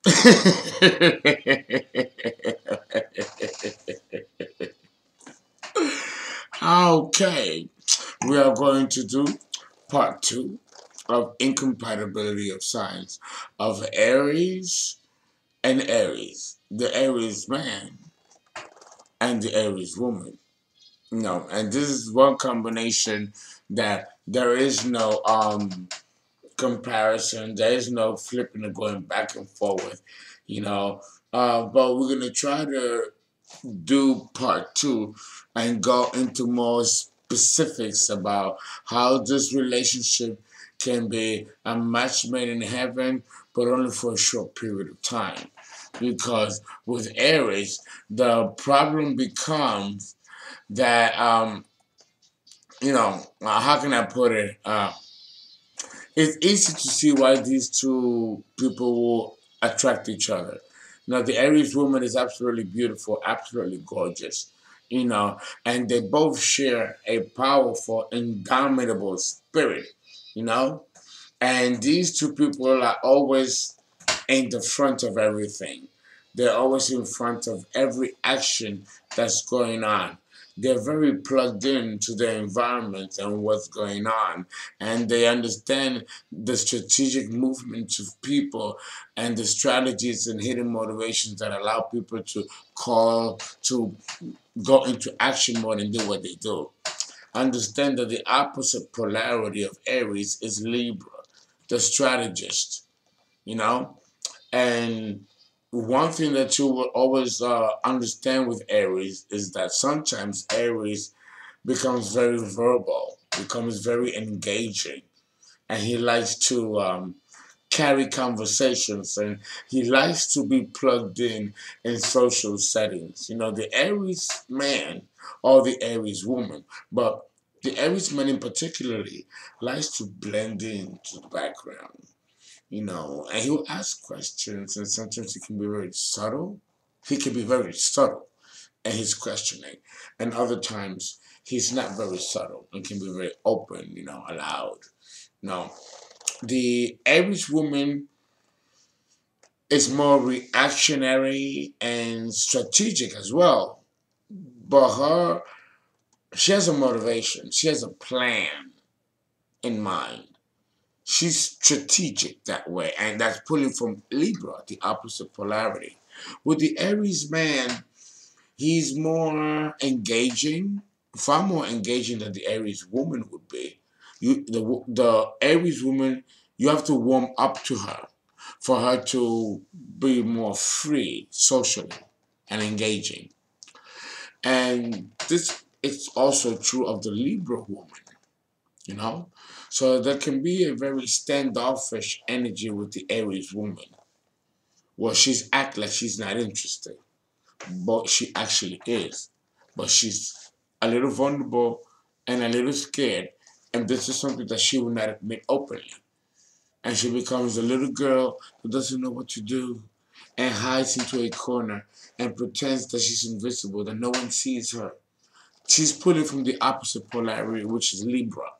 Okay, we are going to do part two of incompatibility of signs of Aries and Aries, the Aries man and the Aries woman. No, and this is one combination that there is no comparison. There is no flipping and going back and forth, you know. But we're gonna try to do part two and go into more specifics about how this relationship can be a match made in heaven, but only for a short period of time. Because with Aries, the problem becomes that how can I put it? It's easy to see why these two people will attract each other. Now, the Aries woman is absolutely beautiful, absolutely gorgeous, and they both share a powerful, indomitable spirit, you know. And these two people are always in the front of everything. They're always in front of every action that's going on. They're very plugged in to their environment and what's going on. And they understand the strategic movements of people and the strategies and hidden motivations that allow people to go into action mode and do what they do. Understand that the opposite polarity of Aries is Libra, the strategist, you know? And one thing that you will always understand with Aries is that sometimes Aries becomes very verbal, becomes very engaging, and he likes to carry conversations, and he likes to be plugged in social settings. You know, the Aries man or the Aries woman, but the Aries man in particularly likes to blend into the background, and he'll ask questions, and sometimes he can be very subtle. He can be very subtle in his questioning, and other times he's not very subtle and can be very open, aloud. No, the Aries woman is more reactionary and strategic as well, but she has a motivation, she has a plan in mind. She's strategic that way, and that's pulling from Libra, the opposite polarity. With the Aries man, he's more engaging, far more engaging than the Aries woman would be. The Aries woman, you have to warm up to her for her to be more free socially and engaging. And this is also true of the Libra woman, you know? So there can be a very standoffish energy with the Aries woman. Well, she's act like she's not interested, but she actually is. But she's a little vulnerable and a little scared, and this is something that she will not admit openly. And she becomes a little girl who doesn't know what to do and hides into a corner and pretends that she's invisible, that no one sees her. She's pulling from the opposite polarity, which is Libra.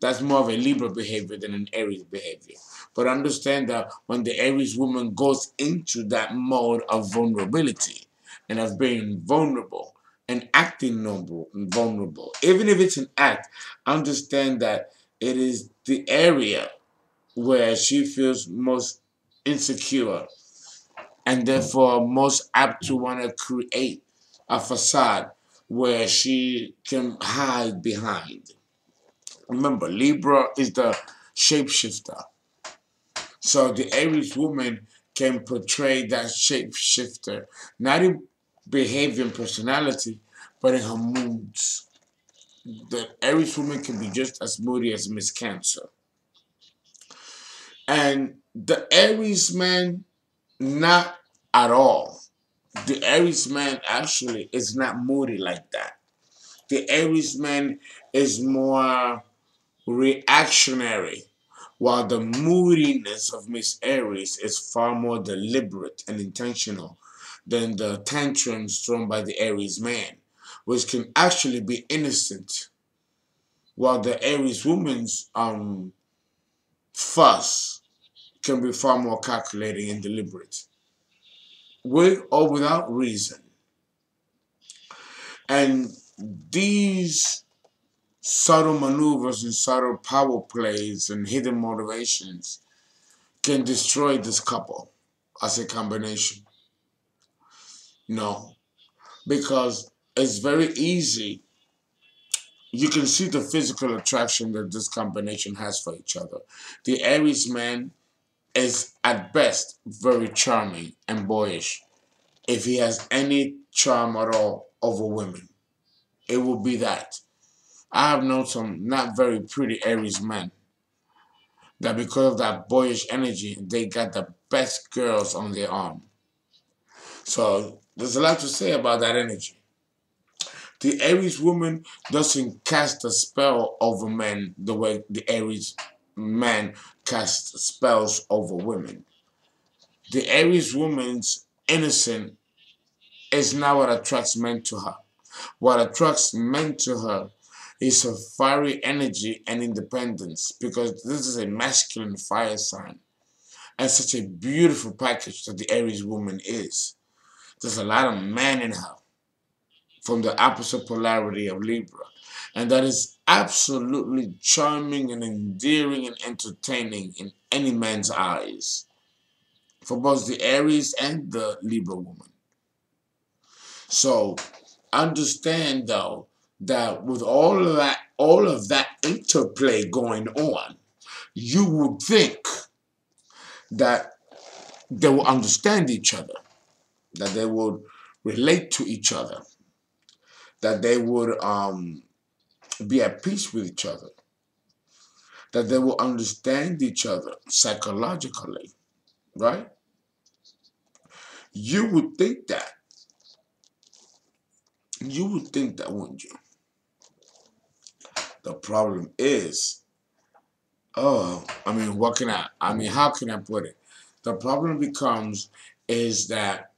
That's more of a Libra behavior than an Aries behavior. But understand that when the Aries woman goes into that mode of vulnerability and of being vulnerable and acting vulnerable, even if it's an act, understand that it is the area where she feels most insecure and therefore most apt to want to create a facade where she can hide behind. Remember, Libra is the shapeshifter. So the Aries woman can portray that shapeshifter, not in behavior and personality, but in her moods. The Aries woman can be just as moody as Miss Cancer. And the Aries man, not at all. The Aries man actually is not moody like that. The Aries man is more reactionary, while the moodiness of Miss Aries is far more deliberate and intentional than the tantrums thrown by the Aries man, which can actually be innocent, while the Aries woman's fuss can be far more calculating and deliberate, with or without reason. And these subtle maneuvers and subtle power plays and hidden motivations can destroy this couple as a combination. No, because it's very easy. You can see the physical attraction that this combination has for each other. The Aries man is at best very charming and boyish. If he has any charm at all over women, it will be that. I have known some not very pretty Aries men that because of that boyish energy, they got the best girls on their arm. So there's a lot to say about that energy. The Aries woman doesn't cast a spell over men the way the Aries man casts spells over women. The Aries woman's innocent is not what attracts men to her. What attracts men to her is her fiery energy and independence, because this is a masculine fire sign and such a beautiful package that the Aries woman is. There's a lot of man in her from the opposite polarity of Libra. And that is absolutely charming and endearing and entertaining in any man's eyes, for both the Aries and the Libra woman. So understand though that with all of that interplay going on, you would think that they will understand each other, that they would relate to each other, that they would be at peace with each other, that they will understand each other psychologically, right? You would think that. You would think that, wouldn't you? The problem is, how can I put it? The problem becomes is that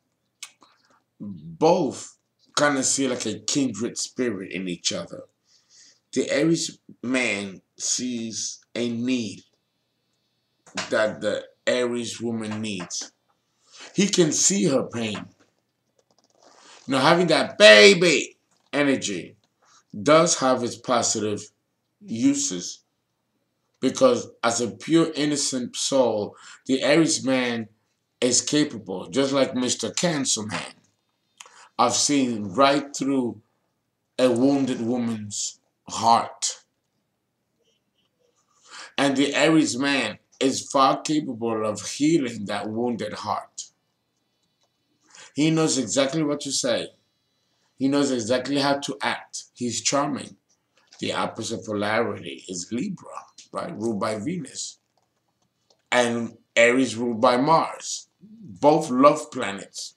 both kind of see like a kindred spirit in each other. The Aries man sees a need that the Aries woman needs. He can see her pain. Having that baby energy does have its positive uses, because as a pure innocent soul, the Aries man is capable, just like Mr. Cancer Man, of seeing right through a wounded woman's heart. And the Aries man is far capable of healing that wounded heart. He knows exactly what to say. He knows exactly how to act. He's charming. The opposite polarity is Libra, right? Ruled by Venus. And Aries ruled by Mars. Both love planets.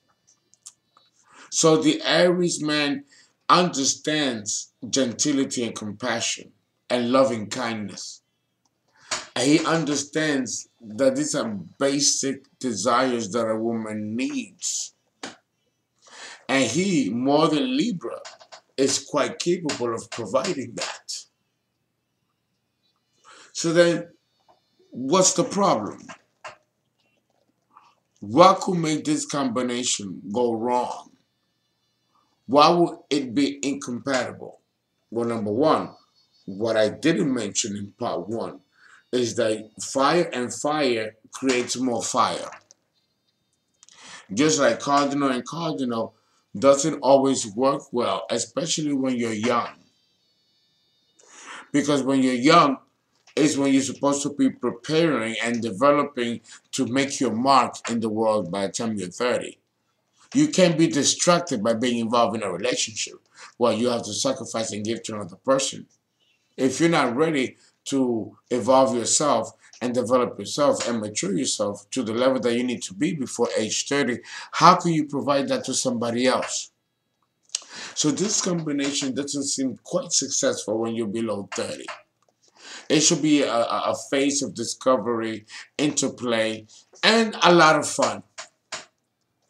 So the Aries man understands gentility and compassion and loving kindness. And he understands that these are basic desires that a woman needs. And he, more than Libra, is quite capable of providing that. So then, what's the problem? What could make this combination go wrong? Why would it be incompatible? Well, number one, what I didn't mention in part one is that fire and fire creates more fire. Just like cardinal and cardinal doesn't always work well, especially when you're young. Because when you're young is when you're supposed to be preparing and developing to make your mark in the world by the time you're 30. You can't be distracted by being involved in a relationship where you have to sacrifice and give to another person. If you're not ready to evolve yourself and develop yourself and mature yourself to the level that you need to be before age 30, how can you provide that to somebody else? So this combination doesn't seem quite successful when you're below 30. It should be a phase of discovery, interplay, and a lot of fun.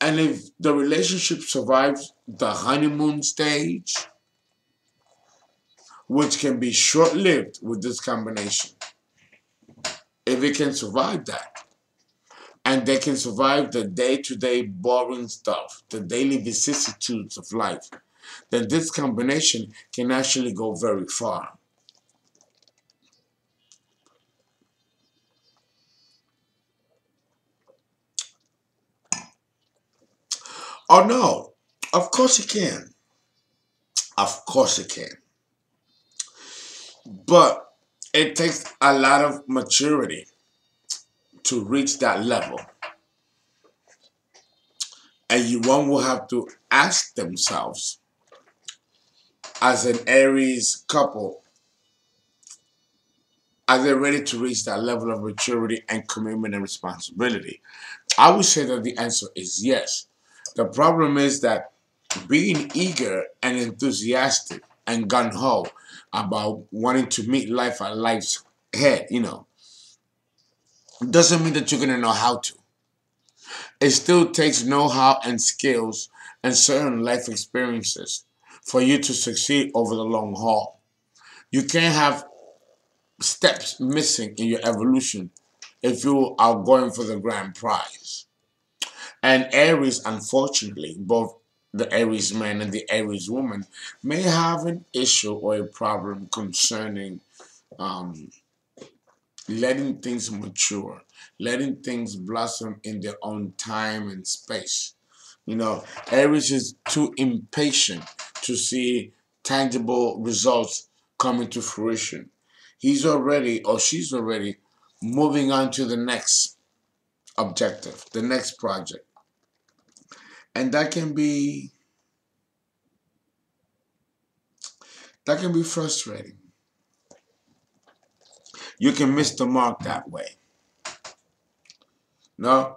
And if the relationship survives the honeymoon stage, which can be short-lived with this combination, if it can survive that, and they can survive the day-to-day boring stuff, the daily vicissitudes of life, then this combination can actually go very far. Oh no, of course it can. Of course it can. But it takes a lot of maturity to reach that level. And one will have to ask themselves, as an Aries couple, are they ready to reach that level of maturity and commitment and responsibility? I would say that the answer is yes. The problem is that being eager and enthusiastic and gung ho about wanting to meet life at life's head, doesn't mean that you're going to know how to. It still takes know how and skills and certain life experiences for you to succeed over the long haul. You can't have steps missing in your evolution if you are going for the grand prize. And Aries, unfortunately, both the Aries man and the Aries woman may have an issue or a problem concerning um, letting things mature, letting things blossom in their own time and space. Aries is too impatient to see tangible results coming to fruition. He's already or she's already moving on to the next objective, the next project. And that can be frustrating. You can miss the mark that way. No?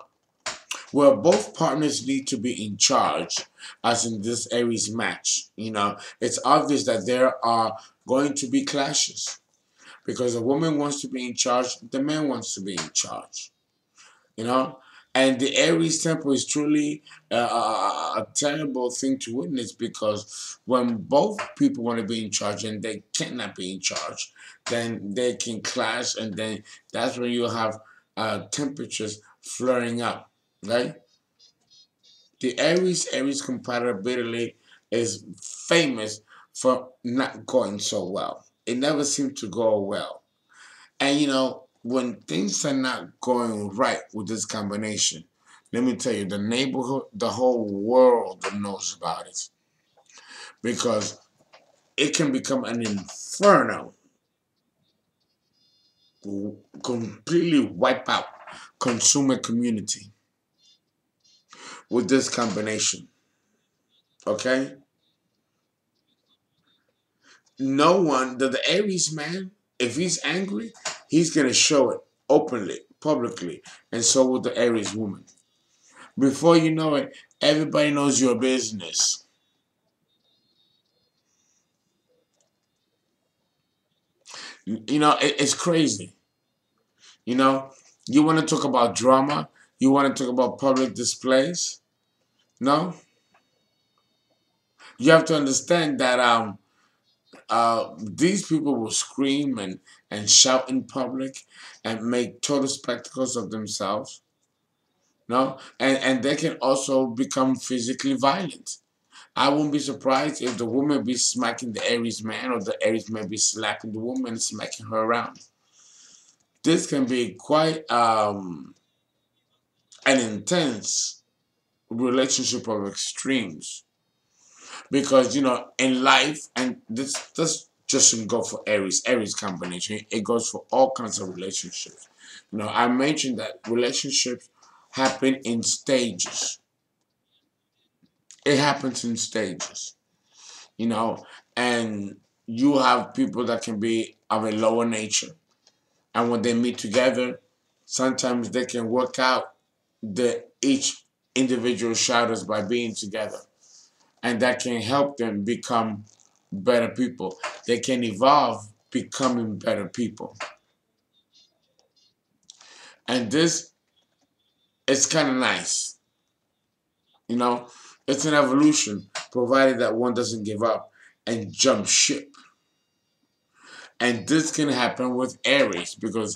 Well, both partners need to be in charge, as in this Aries match. It's obvious that there are going to be clashes because the woman wants to be in charge, the man wants to be in charge. You know, and the Aries temple is truly a terrible thing to witness because when both people want to be in charge and they cannot be in charge, then they can clash, and then that's when you have temperatures flaring up, right? The Aries compatibility is famous for not going so well. It never seemed to go well. And when things are not going right with this combination, let me tell you, the neighborhood, the whole world knows about it because it can become an inferno, completely wipe out consumer community with this combination. Okay? No one, the Aries man, if he's angry, he's going to show it openly, publicly, and so will the Aries woman. Before you know it, everybody knows your business. It's crazy. You know, you want to talk about drama, you want to talk about public displays. No, you have to understand that these people will scream and shout in public and make total spectacles of themselves. No, and they can also become physically violent. I wouldn't be surprised if the woman be smacking the Aries man or the Aries man be slapping the woman and smacking her around. This can be quite an intense relationship of extremes because in life, and this just shouldn't go for Aries combination. It goes for all kinds of relationships. I mentioned that relationships happen in stages. It happens in stages. you know, and you have people that can be of a lower nature. And when they meet together, sometimes they can work out the each individual shadows by being together. And that can help them become better people. They can evolve becoming better people. And this is kind of nice. You know, it's an evolution, provided that one doesn't give up and jump ship. And this can happen with Aries because,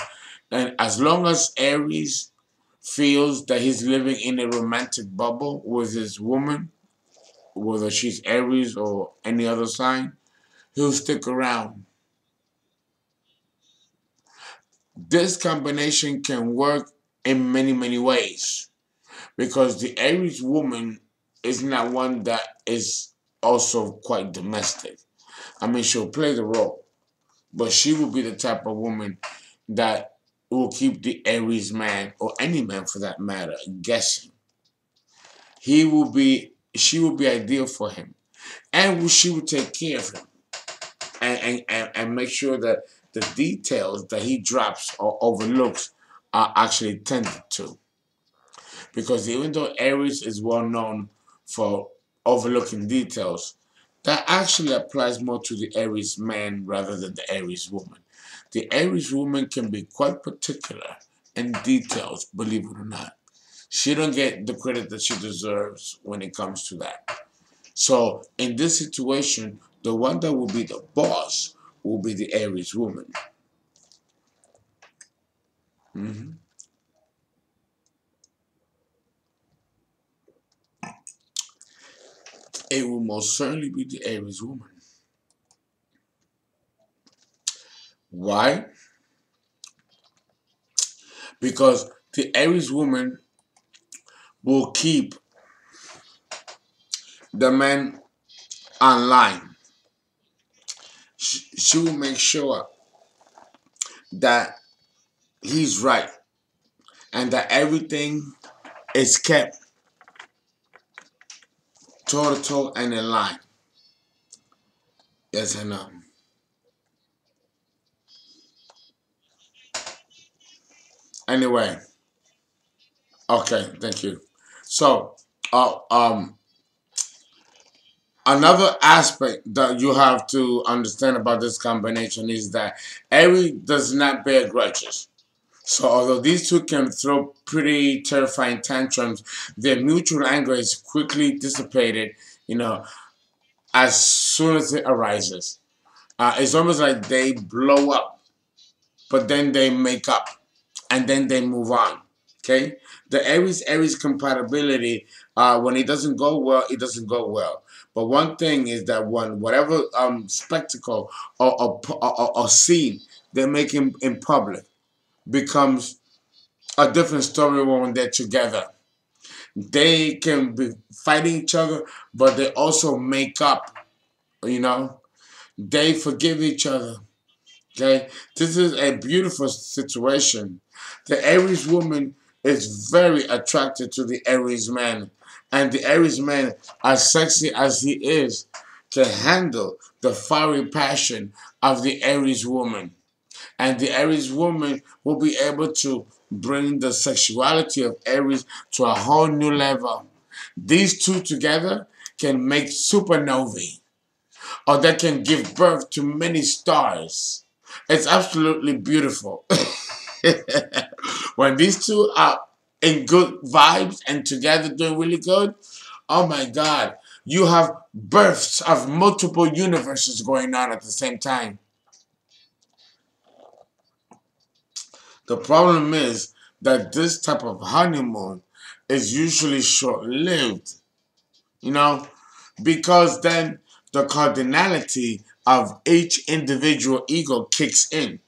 and as long as Aries feels that he's living in a romantic bubble with his woman, whether she's Aries or any other sign, he'll stick around. This combination can work in many, many ways because the Aries woman is not one that is also quite domestic. I mean, she'll play the role, but she will be the type of woman that will keep the Aries man, or any man for that matter, guessing. She will be ideal for him, and she will take care of him, and make sure that the details that he drops or overlooks are actually tended to. Because even though Aries is well known for overlooking details, that actually applies more to the Aries man rather than the Aries woman. The Aries woman can be quite particular in details, believe it or not. She don't get the credit that she deserves when it comes to that. So in this situation, the one that will be the boss will be the Aries woman. Mhm. It will most certainly be the Aries woman. Why? Because the Aries woman will keep the man online. She will make sure that he's right and that everything is kept toe to toe and in line. Yes and no. Anyway, okay, thank you. So, uh, um, another aspect that you have to understand about this combination is that Aries does not bear grudges. So although these two can throw pretty terrifying tantrums, their mutual anger is quickly dissipated, you know, as soon as it arises. It's almost like they blow up, but then they make up, and then they move on. Okay? The Aries compatibility, when it doesn't go well, it doesn't go well. But one thing is that whatever spectacle or scene they make in public becomes a different story when they're together. They can be fighting each other, but they also make up, you know. They forgive each other. Okay? This is a beautiful situation. The Aries woman is very attracted to the Aries man. And the Aries man, as sexy as he is, can handle the fiery passion of the Aries woman. And the Aries woman will be able to bring the sexuality of Aries to a whole new level. These two together can make supernovae, or they can give birth to many stars. It's absolutely beautiful. When these two are in good vibes and together doing really good, oh my God, you have births of multiple universes going on at the same time. The problem is that this type of honeymoon is usually short lived, you know, because then the cardinality of each individual ego kicks in.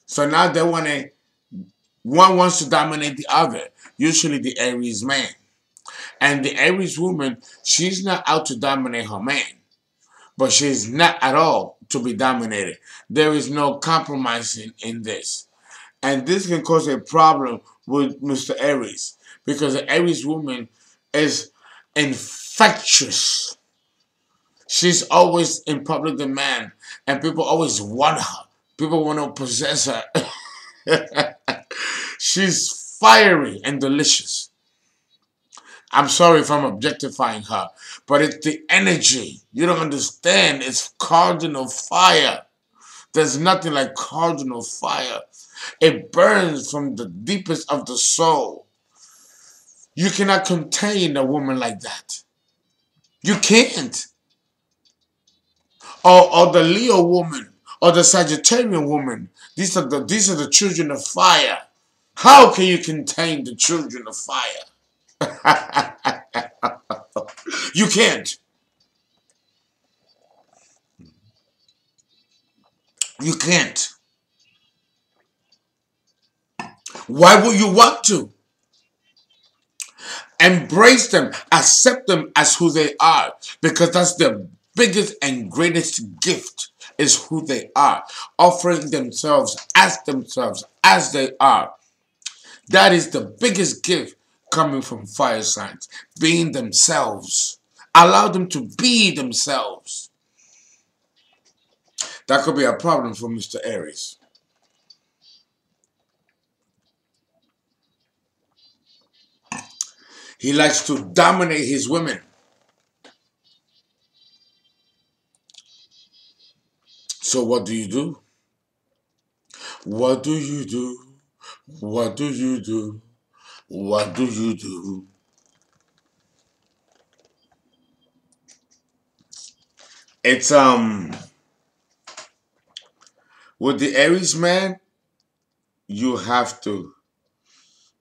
So now one wants to dominate the other, usually the Aries man. And the Aries woman, she's not out to dominate her man, but she's not at all to be dominated. There is no compromising in this. And this can cause a problem with Mr. Aries because the Aries woman is infectious. She's always in public demand and people always want her. People want to possess her. She's fiery and delicious. I'm sorry if I'm objectifying her, but it's the energy. You don't understand. It's cardinal fire. There's nothing like cardinal fire. It burns from the deepest of the soul. You cannot contain a woman like that. You can't. Or the Leo woman, or the Sagittarian woman. These are the children of fire. How can you contain the children of fire? You can't. You can't. Why would you want to? Embrace them, accept them as who they are, because that's the biggest and greatest gift is who they are, offering themselves as they are. That is the biggest gift coming from fire signs, being themselves. Allow them to be themselves. That could be a problem for Mr. Aries. He likes to dominate his women. So what do you do? What do you do? What do you do? What do you do? It's with the Aries man, you have to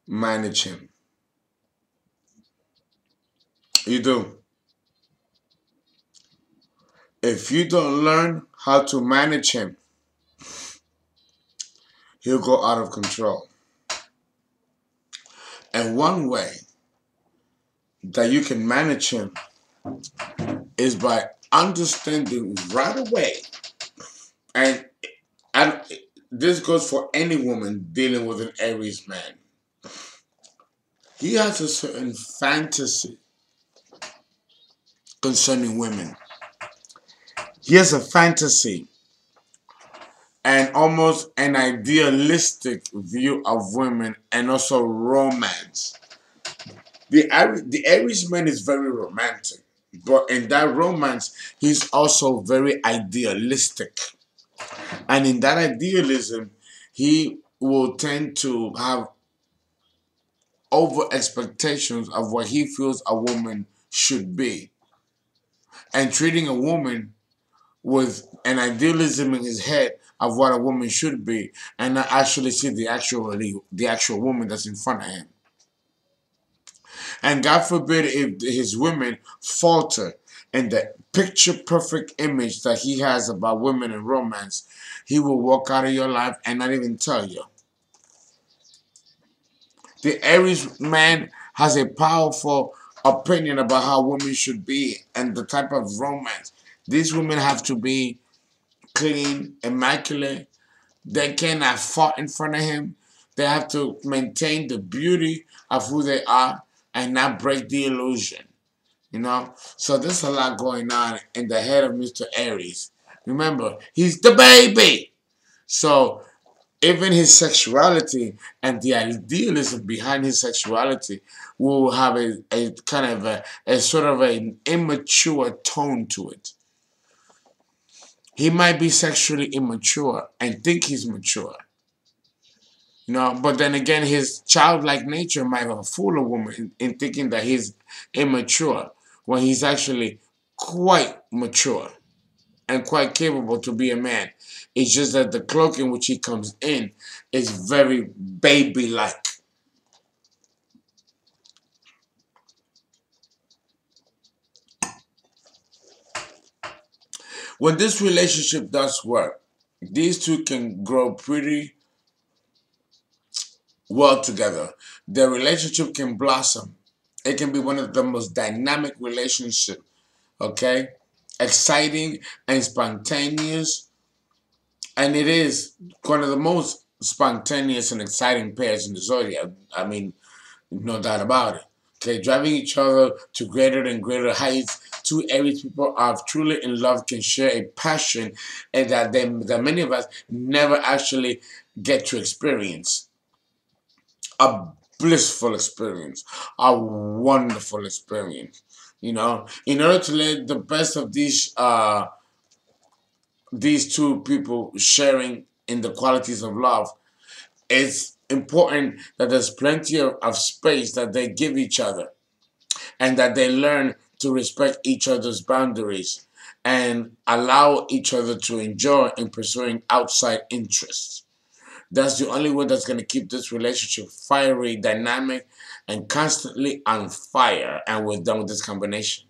manage him. You do. If you don't learn how to manage him, he'll go out of control. And one way that you can manage him is by understanding right away. And, and this goes for any woman dealing with an Aries man. He has a certain fantasy concerning women. He has a fantasy and almost an idealistic view of women and also romance. The Aries man is very romantic, but in that romance, he's also very idealistic. And in that idealism, he will tend to have over expectations of what he feels a woman should be. And treating a woman with an idealism in his head of what a woman should be, and not actually see the actual woman that's in front of him. And God forbid if his women falter in the picture perfect image that he has about women and romance, he will walk out of your life and not even tell you. The Aries man has a powerful opinion about how women should be and the type of romance. These women have to be clean, immaculate. They cannot fart in front of him. They have to maintain the beauty of who they are and not break the illusion. You know? So there's a lot going on in the head of Mr. Aries. Remember, he's the baby. So even his sexuality and the idealism behind his sexuality will have a kind of a sort of an immature tone to it. He might be sexually immature and think he's mature. You know, but then again, his childlike nature might fool a woman in thinking that he's immature when he's actually quite mature and quite capable to be a man. It's just that the cloak in which he comes in is very baby-like. When this relationship does work, these two can grow pretty well together. Their relationship can blossom. It can be one of the most dynamic relationships, okay? Exciting and spontaneous. And it is one of the most spontaneous and exciting pairs in the zodiac. I mean, no doubt about it. Okay, driving each other to greater and greater heights. Two Aries people are truly in love, can share a passion, and that many of us never actually get to experience. A blissful experience, a wonderful experience. You know, in order to let the best of these two people sharing in the qualities of love, it's important that there's plenty of space that they give each other and that they learn to respect each other's boundaries and allow each other to enjoy in pursuing outside interests. That's the only way that's going to keep this relationship fiery, dynamic, and constantly on fire. And we're done with this combination.